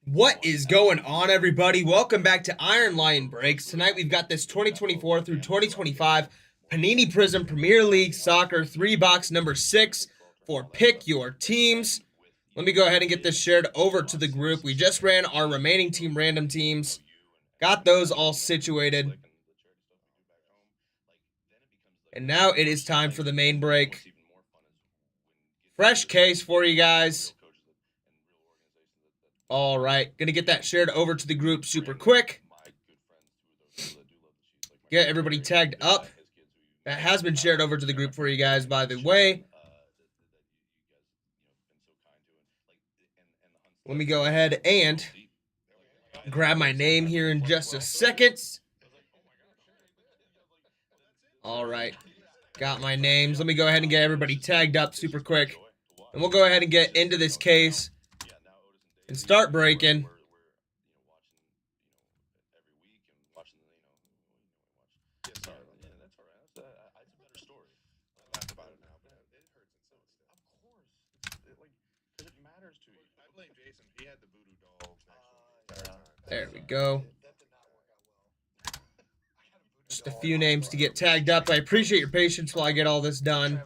What is going on, everybody? Welcome back to Iron Lion Breaks. Tonight we've got this 2024 through 2025 Panini Prizm Premier League Soccer 3-box number 6 for Pick Your Teams. Let me go ahead and get this shared over to the group. We just ran our remaining team random teams. Got those all situated. And now it is time for the main break. Fresh case for you guys. All right, gonna get that shared over to the group super quick. Get everybody tagged up. That has been shared over to the group for you guys, by the way. Let me go ahead and grab my name here in just a second. All right, got my names. Let me go ahead and get everybody tagged up super quick. And we'll go ahead and get into this case and start breaking. There we go. Just a few names to get tagged up. I appreciate your patience while I get all this done.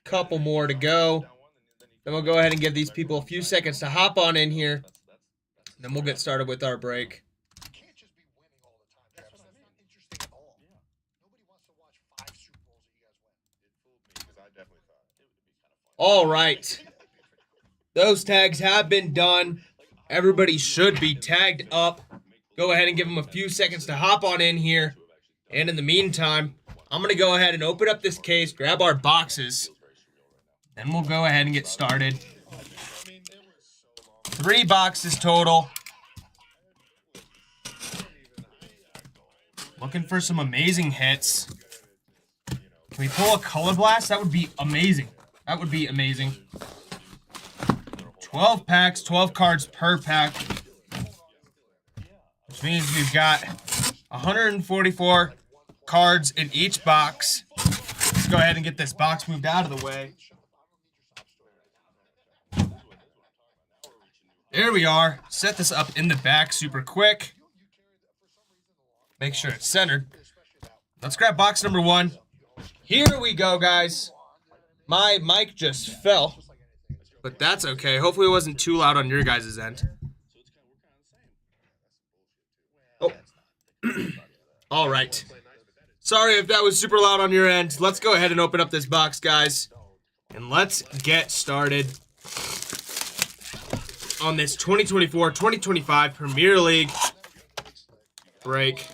Couple more to go. Then we'll go ahead and give these people a few seconds to hop on in here. Then we'll get started with our break. All right. Those tags have been done. Everybody should be tagged up. Go ahead and give them a few seconds to hop on in here. And in the meantime, I'm going to go ahead and open up this case, grab our boxes. Then we'll go ahead and get started. 3 boxes total. Looking for some amazing hits. Can we pull a color blast? That would be amazing. That would be amazing. 12 packs, 12 cards per pack. Which means we've got 144 cards in each box. Let's go ahead and get this box moved out of the way. There we are. Set this up in the back super quick. Make sure it's centered. Let's grab box number 1. Here we go, guys. My mic just fell, but that's okay. Hopefully it wasn't too loud on your guys' end. Oh. All right. Sorry if that was super loud on your end. Let's go ahead and open up this box, guys. And let's get started on this 2024-2025 Premier League break.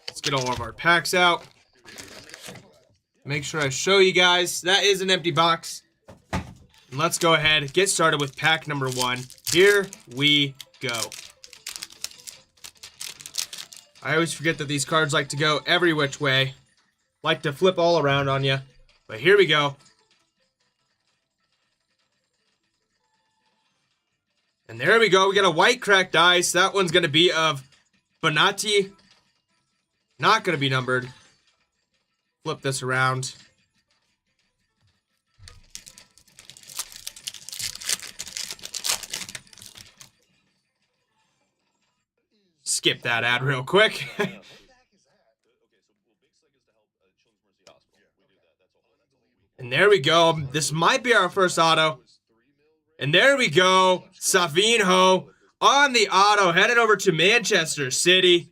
Let's get all of our packs out. Make sure I show you guys. That is an empty box. And let's go ahead and get started with pack number 1. Here we go. I always forget that these cards like to go every which way. Like to flip all around on you. But here we go. And there we go. We got a white cracked ice. That one's going to be of Bonatti. Not going to be numbered. Flip this around. Skip that ad real quick. And there we go. This might be our first auto. And there we go. Savinho on the auto, headed over to Manchester City.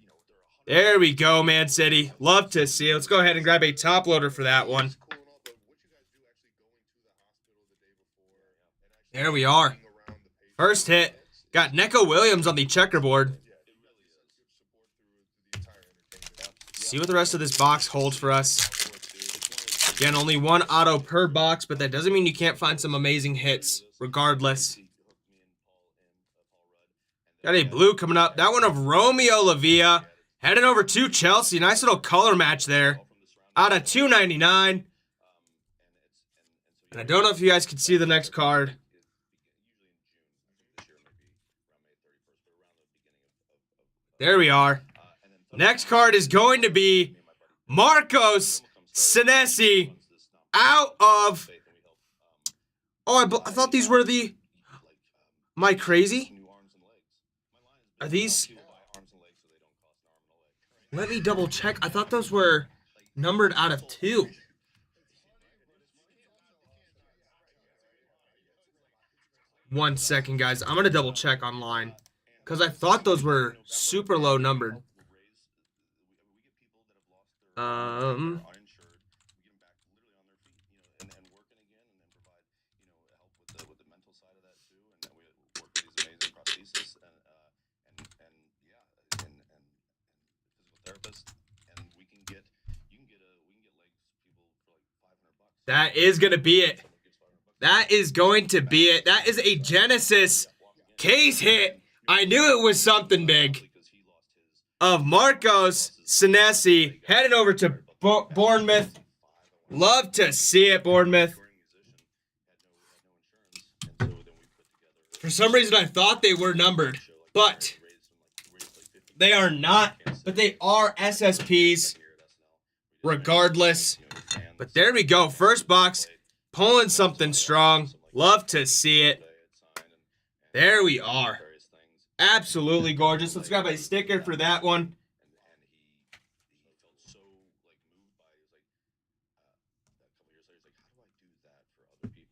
There we go, Man City. Love to see it. Let's go ahead and grab a top loader for that one. There we are. First hit. Got Neco Williams on the checkerboard. See what the rest of this box holds for us. Again, only 1 auto per box, but that doesn't mean you can't find some amazing hits regardless. Got a blue coming up. That one of Romeo Lavia. Heading over to Chelsea. Nice little color match there. Out of 299. And I don't know if you guys can see the next card. There we are. Next card is going to be Marcos Senesi out of... Oh, I thought these were the... Am I crazy? Are these... Let me double check. I thought those were numbered out of 2. One second, guys. I'm going to double check online. Because I thought those were super low numbered. That is going to be it. That is going to be it. That is a Genesis case hit. I knew it was something big. Of Marcos Senesi heading over to Bournemouth. Love to see it, Bournemouth. For some reason, I thought they were numbered, but they are not. But they are SSPs regardless. But there we go. First box, pulling something strong. Love to see it. There we are. Absolutely gorgeous. Let's grab a sticker for that one.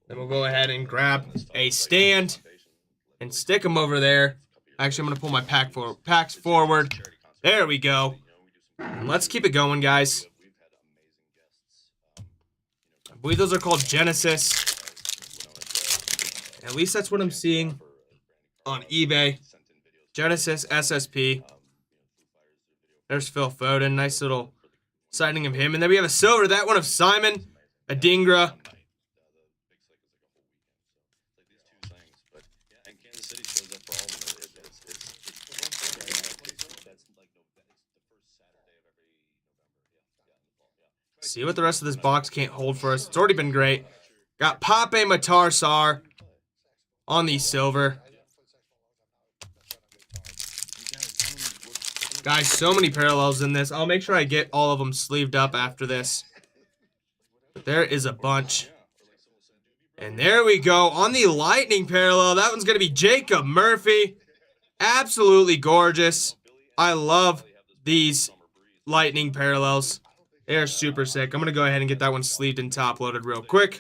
Then we'll go ahead and grab a stand and stick them over there. Actually, I'm going to pull my packs forward. There we go. And let's keep it going, guys. I believe those are called Genesis. At least that's what I'm seeing on eBay. Genesis SSP. There's Phil Foden. Nice little sighting of him. And then we have a silver. That one of Simon Adingra. See what the rest of this box can't hold for us. It's already been great. Got Pape Matar Sarr on the silver. Guys, so many parallels in this. I'll make sure I get all of them sleeved up after this. But there is a bunch. And there we go. On the Lightning parallel, that one's going to be Jacob Murphy. Absolutely gorgeous. I love these Lightning parallels. They're super sick. I'm going to go ahead and get that one sleeved and top loaded real quick.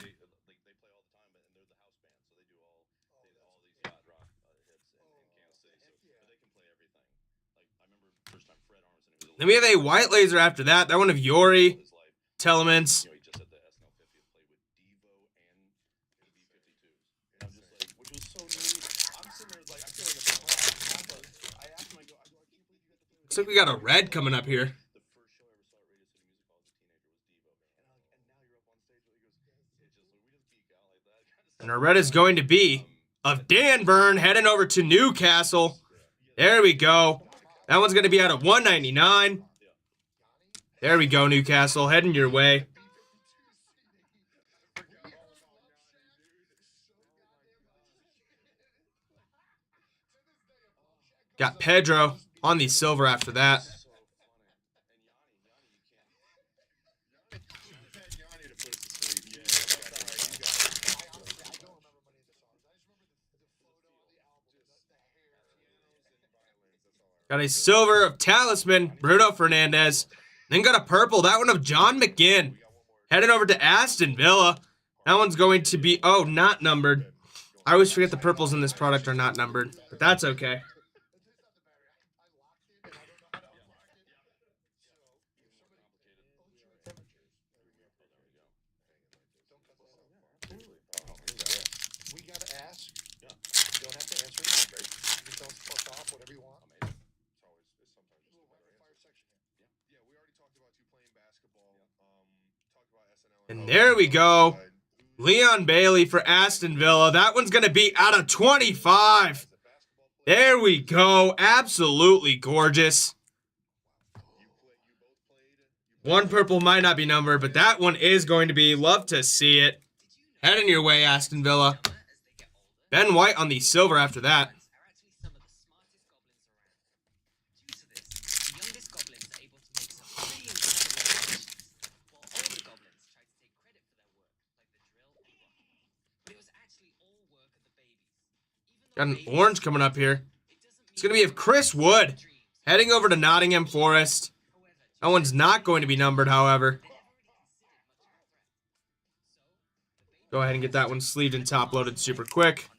Then we have a white laser after that. That one of Yori Telemans. Looks like we got a red coming up here. And our red is going to be of Dan Burn heading over to Newcastle. There we go. That one's going to be out of 199. There we go, Newcastle. Heading your way. Got Pedro on the silver after that. Got a silver of Talisman, Bruno Fernandes. Then got a purple, that one of John McGinn. Heading over to Aston Villa. That one's going to be, oh, not numbered. I always forget the purples in this product are not numbered, but that's okay. And there we go. Leon Bailey for Aston Villa. That one's going to be out of 25. There we go. Absolutely gorgeous. One purple might not be numbered, but that one is going to be. Love to see it. Heading your way, Aston Villa. Ben White on the silver after that. Got an orange coming up here. It's going to be of Chris Wood heading over to Nottingham Forest. That one's not going to be numbered, however. Go ahead and get that one sleeved and top loaded super quick.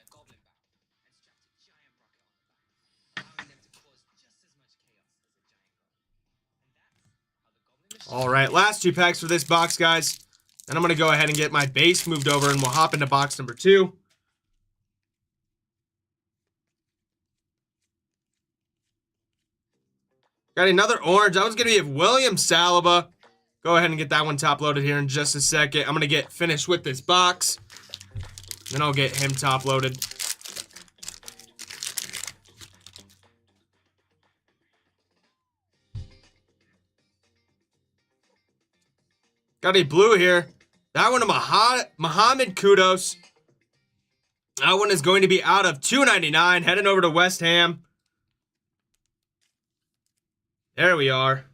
All right, last 2 packs for this box, guys. Then I'm going to go ahead and get my base moved over, and we'll hop into box number 2. Got another orange. That was going to be of William Saliba. Go ahead and get that one top loaded here in just a second. I'm going to get finished with this box. Then I'll get him top loaded. Got a blue here. That one of Mohamed Kudos. That one is going to be out of 299. Heading over to West Ham. There we are.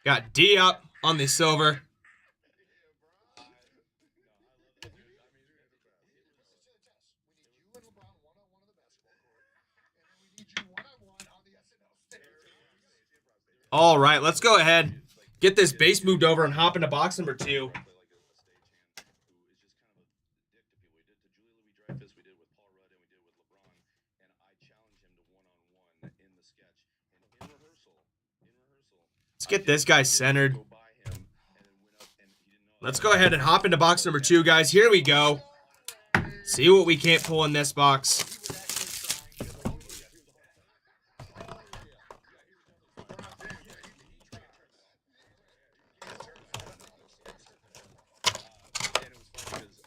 Got D up on the silver. All right, let's go ahead, get this base moved over and hop into box number 2. Let's get this guy centered. Let's go ahead and hop into box number 2, guys. Here we go. See what we can't pull in this box.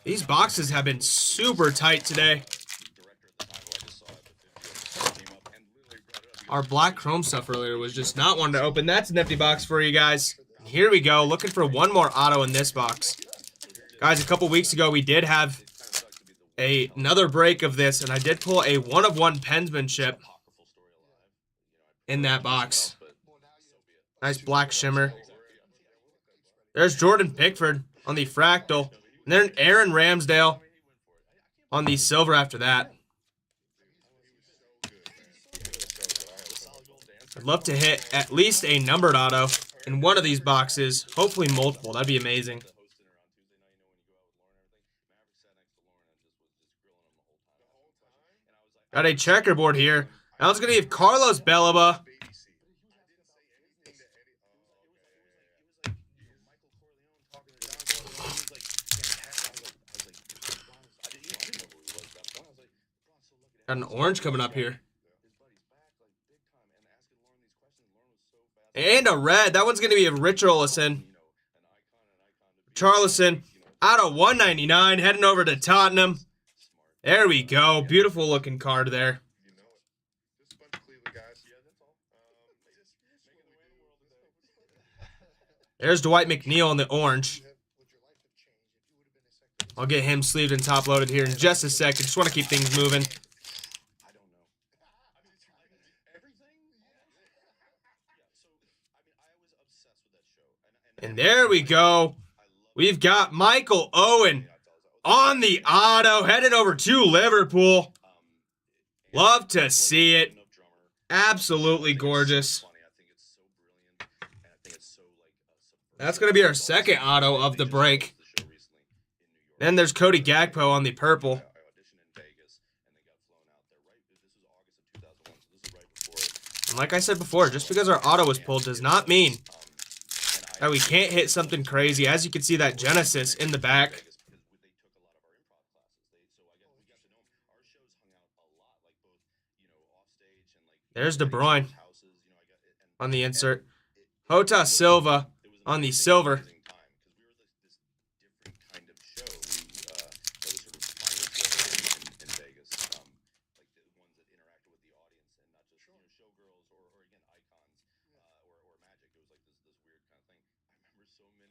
These boxes have been super tight today. Our black chrome stuff earlier was just not wanting to open. That's an empty box for you guys. Here we go, looking for one more auto in this box. Guys, a couple weeks ago, we did have another break of this, and I did pull a 1-of-1 pensmanship in that box. Nice black shimmer. There's Jordan Pickford on the fractal. And then Aaron Ramsdale on the silver after that. I'd love to hit at least a numbered auto in one of these boxes. Hopefully multiple. That'd be amazing. Got a checkerboard here. Now it's going to be Carlos Belaba. Got an orange coming up here. And a red. That one's going to be a Richarlison. Charlison out of 199. Heading over to Tottenham. There we go. Beautiful looking card there. There's Dwight McNeil in the orange. I'll get him sleeved and top loaded here in just a second. Just want to keep things moving. And there we go. We've got Michael Owen on the auto, headed over to Liverpool. Love to see it. Absolutely gorgeous. That's going to be our second auto of the break. Then there's Cody Gakpo on the purple. And like I said before, just because our auto was pulled does not mean that we can't hit something crazy. As you can see, that Genesis in the back. There's De Bruyne on the insert. Jota Silva on the silver.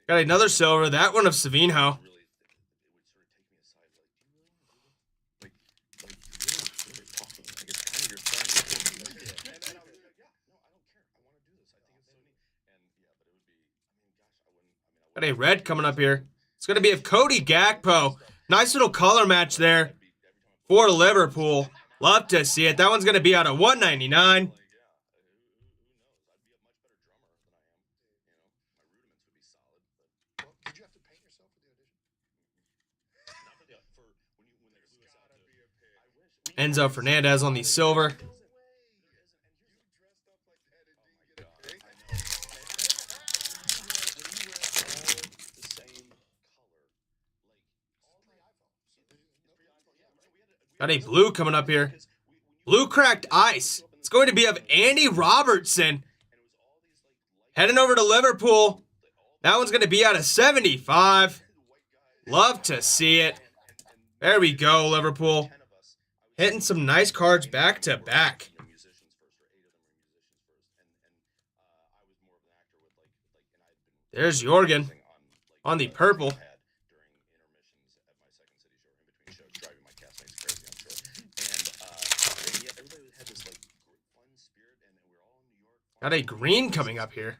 Got another silver. That one of Savinho. Got a red coming up here. It's going to be of Cody Gakpo. Nice little color match there for Liverpool. Love to see it. That one's going to be out of 199. Enzo Fernandez on the silver. Got a blue coming up here. Blue cracked ice. It's going to be of Andy Robertson. Heading over to Liverpool. That one's going to be out of 75. Love to see it. There we go, Liverpool. Hitting some nice cards back to back. There's Jorgen on the purple. Got a green coming up here.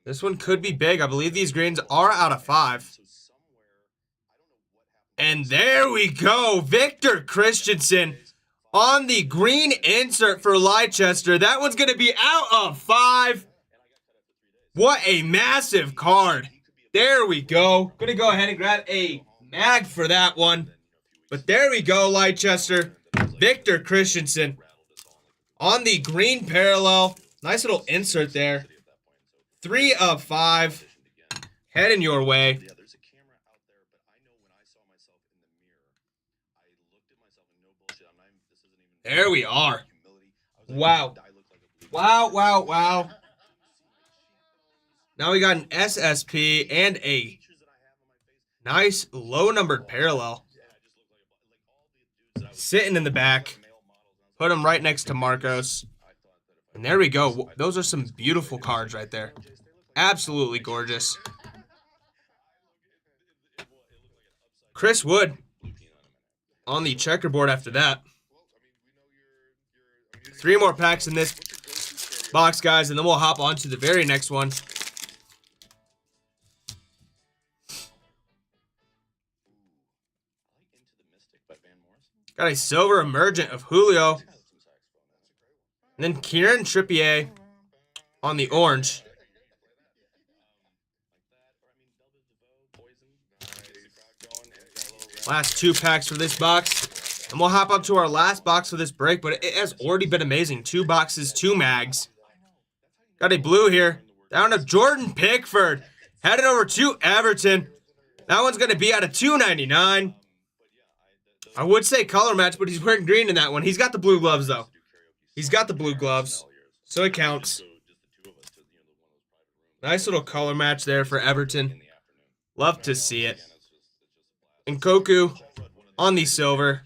This one could be big. I believe these greens are out of 5. And there we go. Victor Christensen on the green insert for Leicester. That one's going to be out of 5. What a massive card. There we go. Going to go ahead and grab a mag for that one. But there we go, Leicester. Victor Christensen on the green parallel. Nice little insert there. 3 of 5. Heading your way. There we are. Wow. Wow, wow, wow. Now we got an SSP and a nice low-numbered parallel. Sitting in the back. Put him right next to Marcos. And there we go. Those are some beautiful cards right there. Absolutely gorgeous. Chris Wood on the checkerboard after that. 3 more packs in this box, guys, and then we'll hop on to the very next one. Got a silver emergent of Julio. And then Kieran Trippier on the orange. Last 2 packs for this box. And we'll hop up to our last box for this break, but it has already been amazing. 2 boxes, 2 mags. Got a blue here. Down to Jordan Pickford. Headed over to Everton. That one's going to be out of 299. I would say color match, but he's wearing green in that one. He's got the blue gloves, though. He's got the blue gloves, so it counts. Nice little color match there for Everton. Love to see it. And Koku on the silver.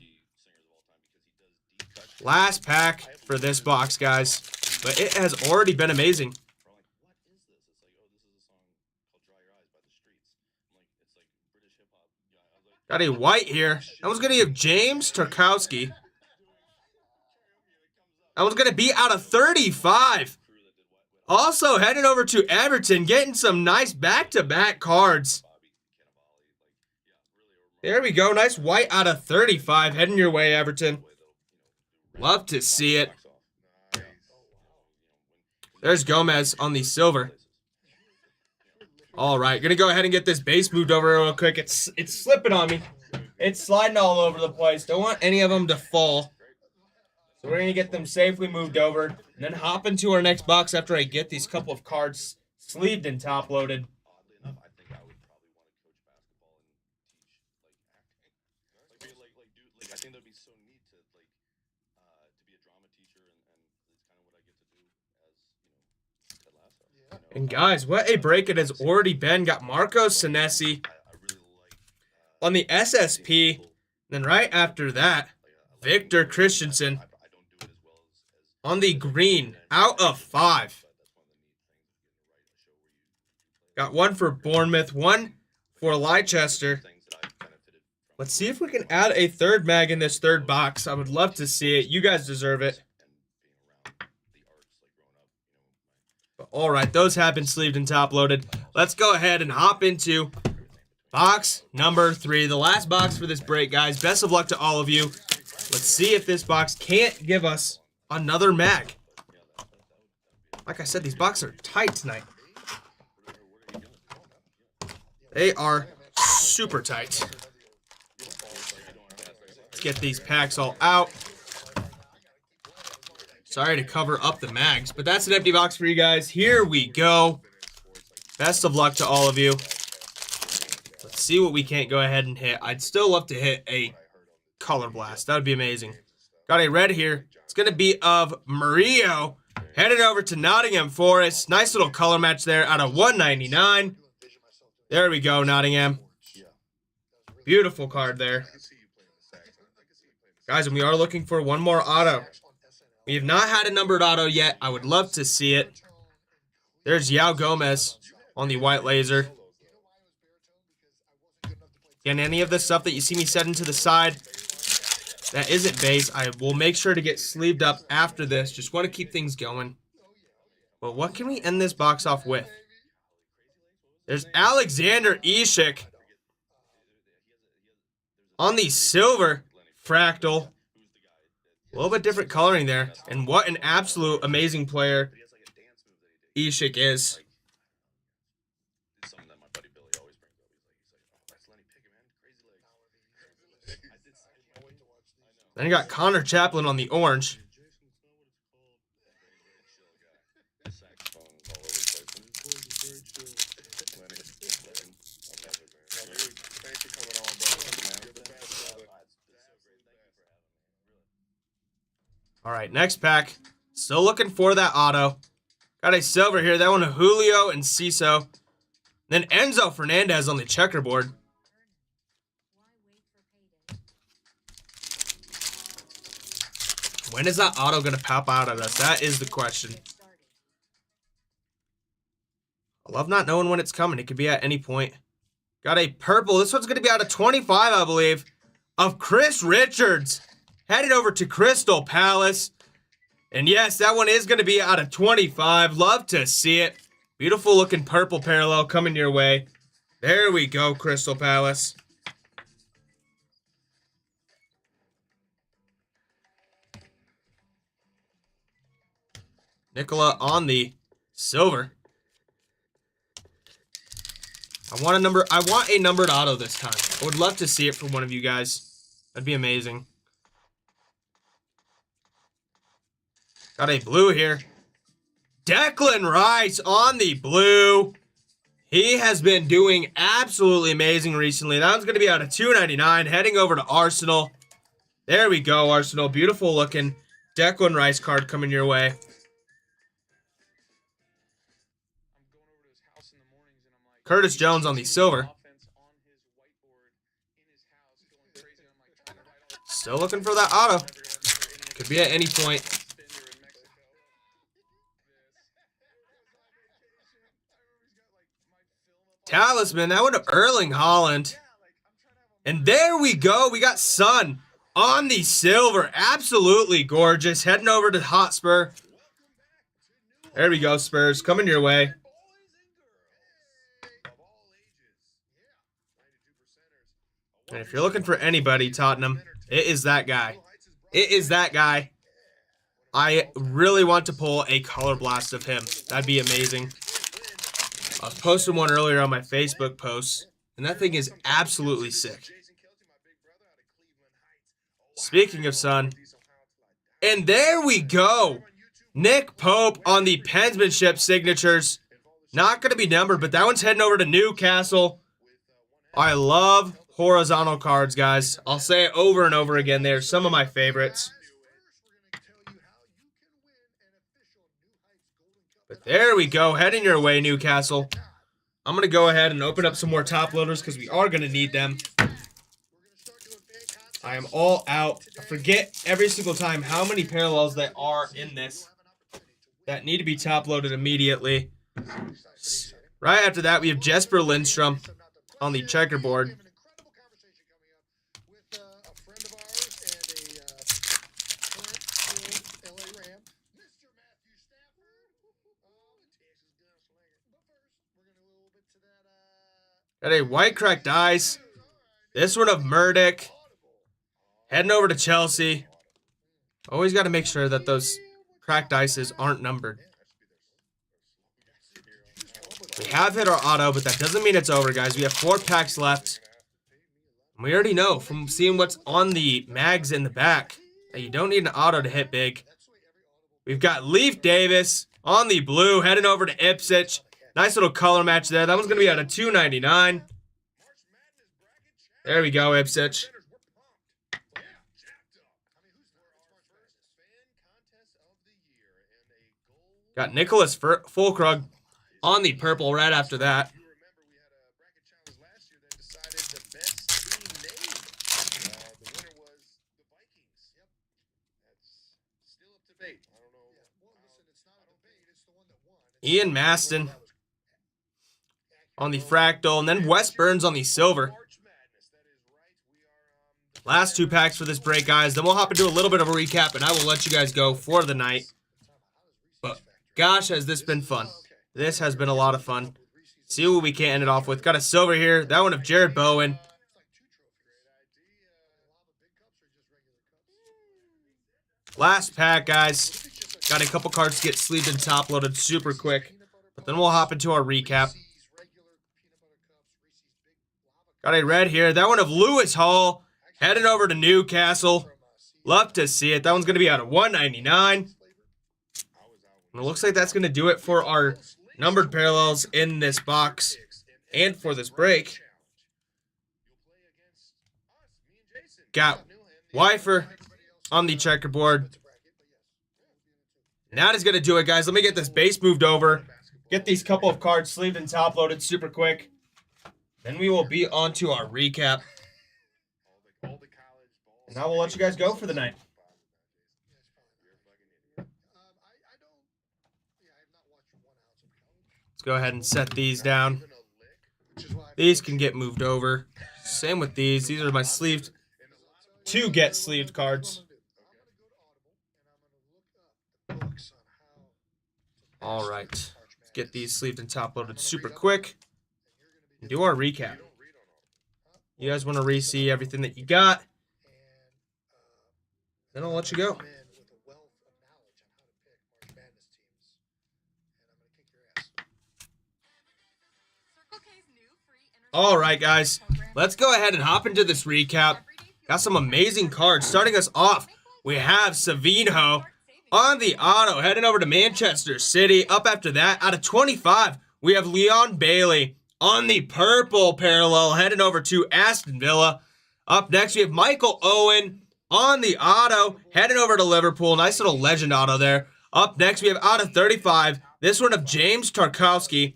Last pack for this box, guys. But it has already been amazing. Got a white here. That one's going to give James Tarkowski. That one's going to be out of 35. Also heading over to Everton, getting some nice back-to-back cards. There we go. Nice white out of 35. Heading your way, Everton. Love to see it. There's Gomez on the silver. All right, gonna go ahead and get this base moved over real quick. It's slipping on me. It's sliding all over the place. Don't want any of them to fall. So we're gonna get them safely moved over and then hop into our next box after I get these couple of cards sleeved and top loaded. And guys, what a break it has already been. Got Marco Senesi on the SSP. Then right after that, Victor Christensen on the green, out of 5. Got 1 for Bournemouth, 1 for Leicester. Let's see if we can add a 3rd mag in this 3rd box. I would love to see it. You guys deserve it. All right, those have been sleeved and top loaded. Let's go ahead and hop into box number 3. The last box for this break, guys. Best of luck to all of you. Let's see if this box can't give us another mag. Like I said, these boxes are tight tonight. They are super tight. Let's get these packs all out. Sorry to cover up the mags, but that's an empty box for you guys. Here we go. Best of luck to all of you. Let's see what we can't go ahead and hit. I'd still love to hit a color blast. That would be amazing. Got a red here. It's going to be of Murillo. Headed over to Nottingham Forest. Nice little color match there out of 199. There we go, Nottingham. Beautiful card there. Guys, and we are looking for one more auto. We have not had a numbered auto yet. I would love to see it. There's Yao Gomez on the white laser. And any of the stuff that you see me setting to the side that isn't base, I will make sure to get sleeved up after this. Just want to keep things going. But what can we end this box off with? There's Alexander Isak on the silver fractal. A little bit different coloring there. And what an absolute amazing player Isak is. Then you got Connor Chaplin on the orange. All right, next pack. Still looking for that auto. Got a silver here. That one, Julio and Ciso. Then Enzo Fernandez on the checkerboard. When is that auto going to pop out at us? That is the question. I love not knowing when it's coming. It could be at any point. Got a purple. This one's going to be out of 25, I believe, of Chris Richards. Headed over to Crystal Palace. And yes, that one is going to be out of 25. Love to see it. Beautiful looking purple parallel coming your way. There we go, Crystal Palace. Nicola on the silver. I want a numbered auto this time. I would love to see it from one of you guys. That'd be amazing. Got a blue here. Declan Rice on the blue. He has been doing absolutely amazing recently. That one's going to be out of 299. Heading over to Arsenal. There we go, Arsenal. Beautiful looking Declan Rice card coming your way. Curtis Jones on the silver. Still looking for that auto. Could be at any point. Talisman, that one to Erling Haaland. And there we go. We got Son on the silver. Absolutely gorgeous. Heading over to Hotspur. There we go, Spurs. Coming your way. And if you're looking for anybody, Tottenham, it is that guy. It is that guy. I really want to pull a color blast of him. That'd be amazing. I was posting one earlier on my Facebook post, and that thing is absolutely sick. Speaking of Son, and there we go. Nick Pope on the penmanship signatures. Not going to be numbered, but that one's heading over to Newcastle. I love horizontal cards, guys. I'll say it over and over again. They're some of my favorites. But there we go. Heading your way, Newcastle. I'm going to go ahead and open up some more top loaders because we are going to need them. I am all out. I forget every single time how many parallels there are in this that need to be top loaded immediately. Right after that, we have Jesper Lindstrom on the checkerboard. Got a white cracked ice. This one of Murdoch. Heading over to Chelsea. Always got to make sure that those cracked ices aren't numbered. We have hit our auto, but that doesn't mean it's over, guys. We have 4 packs left. We already know from seeing what's on the mags in the back that you don't need an auto to hit big. We've got Leaf Davis on the blue, heading over to Ipswich. Nice little color match there. That one's going to be out of $2.99. There we go, Ipswich. Got Nicholas Fulkrug on the purple right after that. Ian Maston on the fractal, and then Wes Burns on the silver. Last 2 packs for this break, guys. Then we'll hop into a little bit of a recap, and I will let you guys go for the night. But gosh, has this been fun. This has been a lot of fun. See what we can end it off with. Got a silver here. That one of Jared Bowen. Last pack, guys. Got a couple cards to get sleeved and top loaded super quick. But then we'll hop into our recap. Got a red here. That one of Lewis Hall. Heading over to Newcastle. Love to see it. That one's going to be out of $1.99. And it looks like that's going to do it for our numbered parallels in this box and for this break. Got Weifer on the checkerboard. And that is going to do it, guys. Let me get this base moved over. Get these couple of cards sleeved and top loaded super quick. Then we will be on to our recap. And I will let you guys go for the night. Let's go ahead and set these down. These can get moved over. Same with these. These are my sleeved, 2 get sleeved cards. All right. Let's get these sleeved and top loaded super quick. And do our recap. You guys want to re-see everything that you got? Then I'll let you go. All right, guys. Let's go ahead and hop into this recap. Got some amazing cards. Starting us off, we have Savinho on the auto, heading over to Manchester City. Up after that, out of 25, we have Leon Bailey on the purple parallel, heading over to Aston Villa. Up next, we have Michael Owen on the auto, heading over to Liverpool. Nice little legend auto there. Up next, we have out of 35, this one of James Tarkowski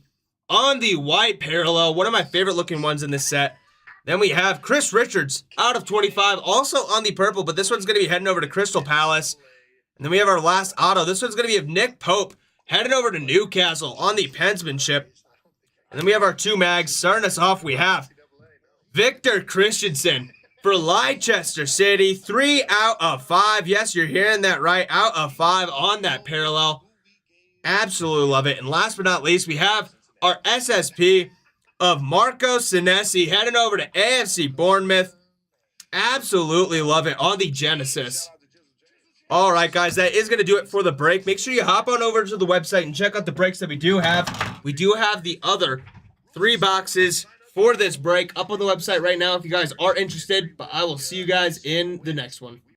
on the white parallel. One of my favorite looking ones in this set. Then we have Chris Richards out of 25, also on the purple, but this one's going to be heading over to Crystal Palace. And then we have our last auto. This one's going to be of Nick Pope, heading over to Newcastle on the pensmanship. And then we have our 2 mags. Starting us off, we have Victor Christensen for Leicester City. 3 out of 5. Yes, you're hearing that right. Out of 5 on that parallel. Absolutely love it. And last but not least, we have our SSP of Marco Senesi heading over to AFC Bournemouth. Absolutely love it on the Genesis. All right, guys, that is going to do it for the break. Make sure you hop on over to the website and check out the breaks that we do have. We do have the other 3 boxes for this break up on the website right now if you guys are interested. But I will see you guys in the next one.